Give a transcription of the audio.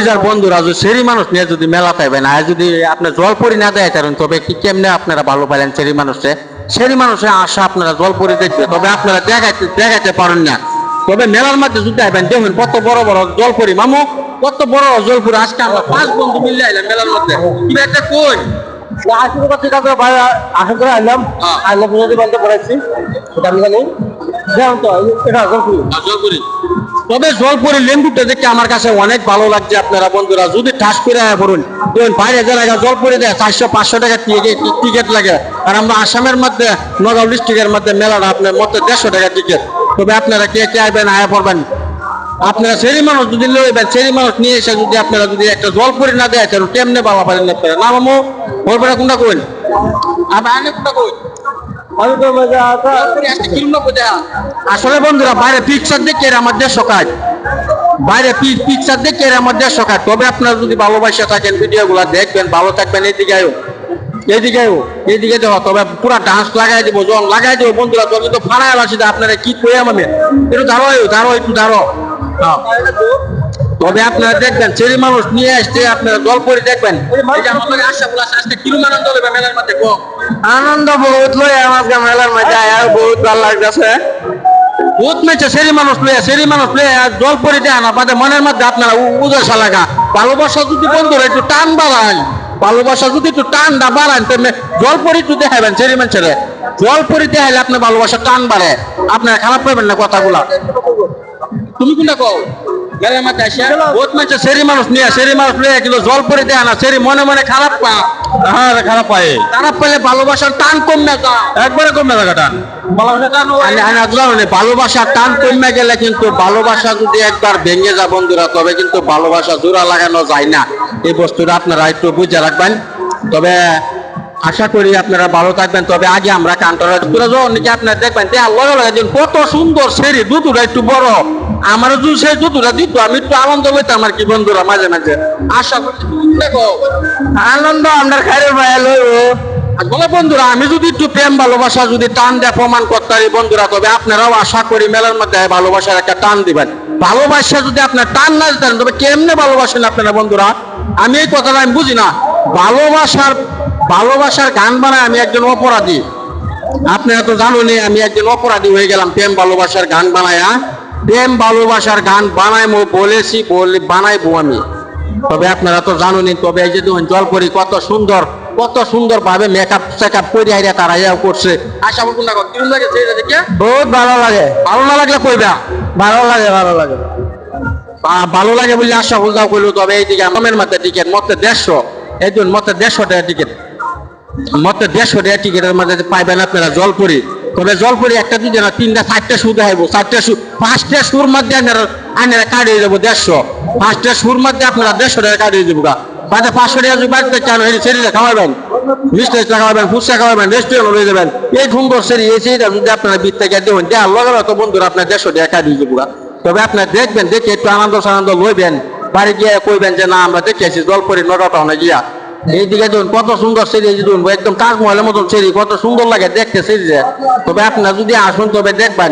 কলিজার বন্ধুরা যদি সেরি মানুষ নিয়ে যদি মেলা পাইবেন আর যদি আপনার জলপরি না দেয় তারেন তবে কি কেমনে আপনারা ভালো পাইলেন সেরি মানুষে সেরি মানুষের আশা আপনারা জলপরি দেখবে তবে আপনারা দেখাইতে পারেন না তবে মেলার মধ্যে যদি আইবেন দেখবেন কত বড় বড় জলপরি মামু কত বড় জলপরি আজকে আমরা 5 বন্ধু মিলে আইলাম মেলার মধ্যে কি একটা কই আশা করে আইলাম আইলাম বলতে পড়াইছি আমি জানি জলপরি তবে জলপরি লেম্বুটা দেখে আমার কাছে অনেক ভালো লাগছে আপনারা বন্ধুরা যদি ঠাস করে পড়ুন দেখুন বাইরে যারা জলপরি দেয় 400-500 টাকা টিকিট লাগে আর আমরা আসামের মধ্যে নগাঁও ডিস্ট্রিক্টের মধ্যে মেলাটা আপনার মধ্যে 150 টাকা টিকিট তবে আপনারা কে কে আইবেন আয়া পড়বেন আপনারা সেরি মানুষ যদি লইবেন সেরি মানুষ নিয়ে এসে যদি আপনারা যদি একটা জলপরি না দেয় তাহলে কেমনে বাবা পারেন আপনারা না মামু বলবেন কোনটা কইন আবার আনে কোনটা কইন আসলে বন্ধুরা বাইরে পিকচার দেখে এর আমার দেশ কাজ বাইরে পিকচার দেখে এর আমার দেশ কাজ তবে আপনারা যদি ভালোবাসা থাকেন ভিডিও গুলা দেখবেন ভালো থাকবেন এইদিকে দেওয়া তবে পুরা ডান্স লাগাই দিব জং লাগাই দিব বন্ধুরা তবে তো ফাড়ায় আসি আপনারা কি কই আমি একটু দাঁড়ো তবে আপনারা দেখবেন ছেলে মানুষ নিয়ে আসতে আপনারা জলপরি দেখবেন মেলার মধ্যে আনন্দ বহুত লই আমাকে মেলার মধ্যে আর বহুত ভালো লাগতেছে বহুত মেয়েছে সেরি মানুষ লয়ে জলপরি দেয় না বাদে মনের মধ্যে আপনারা উদাসা লাগা ভালোবাসা যদি বন্ধুরা একটু টান বাড়ান ভালোবাসা যদি একটু টানটা বাড়ান তাহলে জলপরি একটু দেখাবেন সেরি মানুষের জলপরি দেখাইলে আপনার ভালোবাসা টান বাড়ে আপনারা খারাপ পাবেন না কথাগুলা তুমি কোনটা কও মেলার মধ্যে আসে বহুত মেয়েছে সেরি মানুষ লয়ে কিন্তু জলপরি দেয় না সেরি মনে মনে খারাপ খারাপ পাইলে ভালোবাসার টান কমে একবারে কমে থাকা টান ভালোবাসার টান কমে গেলে কিন্তু ভালোবাসা যদি একবার ভেঙে যায় বন্ধুরা তবে কিন্তু ভালোবাসা জোড়া লাগানো যায় না এই বস্তুটা আপনারা একটু বুঝে রাখবেন তবে আশা করি আপনারা ভালো থাকবেন তবে আগে আমরা কান্টরা আপনারা দেখবেন কত সুন্দর সেরি দুধুরা একটু বড় আমারও যদি সেই দুধুরা দিত আমি একটু আনন্দ পেতাম আর কি বন্ধুরা মাঝে মাঝে আশা করি দেখো আনন্দ আমরা খাইরে ভাই লইব বলে বন্ধুরা আমি যদি একটু প্রেম ভালোবাসা যদি টান দেয় প্রমাণ করতে পারি বন্ধুরা তবে আপনারাও আশা করি মেলার মধ্যে ভালোবাসার একটা টান দিবেন ভালোবাসা যদি আপনার টান না দিতেন তবে কেমনে ভালোবাসেন আপনারা বন্ধুরা আমি এই কথাটা আমি বুঝি না ভালোবাসার গান বানায় আমি একজন অপরাধী আপনারা তো জানুনি আমি একজন অপরাধী হয়ে গেলাম প্রেম ভালোবাসার গান বানায় প্রেম ভালোবাসার গান বানাইবো বলেছি বানাইবো আমি তবে আপনারা তো জানুনি তবে এই যে দেখুন জলপরি কত সুন্দর ভাবে মেকআপ করে আইরা তারা ইয়া করছে আশা বলুন না কিরকম লাগে সেটা দেখে বহুত ভালো লাগে ভালো না লাগলে কইবা ভালো লাগে ভালো লাগে বলে আশা বলতাও কইলো তবে এইদিকে আমের মধ্যে টিকিট মতে 150 একজন মতে 150 টাকা টিকিট মতে 150 টাকা টিকিটের মধ্যে পাইবেন আপনারা জলপরি তবে জলপরি একটা দুই না 3টা 4টা শু দেখাইবো 4টা শু 5টা শুর মধ্যে আপনারা কাটিয়ে যাবো 150 5টা শুর মধ্যে আপনারা 150 টাকা কাটিয়ে যাবো বাদে 500 টাকা যদি বাড়িতে চান সেরিটা খাওয়াবেন মিষ্টি খাওয়াবেন ফুচকা খাওয়াবেন রেস্টুরেন্ট হয়ে যাবেন এই সুন্দর সেরি এই সেরিটা যদি আপনারা বৃত্তে গিয়ে দেখুন দেওয়ার লগে তো বন্ধুরা আপনার 150 টাকা কাটিয়ে যাবো তবে আপনারা দেখবেন দেখে একটু আনন্দ লইবেন বাড়ি গিয়ে কইবেন যে না আমরা দেখেছি জলপরি নটা টাউনে গিয়া এইদিকে দেখুন কত সুন্দর সেরি দেখুন একদম তাজমহলের মতন সেরি কত সুন্দর লাগে দেখতে সেরি তবে আপনারা যদি আসুন তবে দেখবেন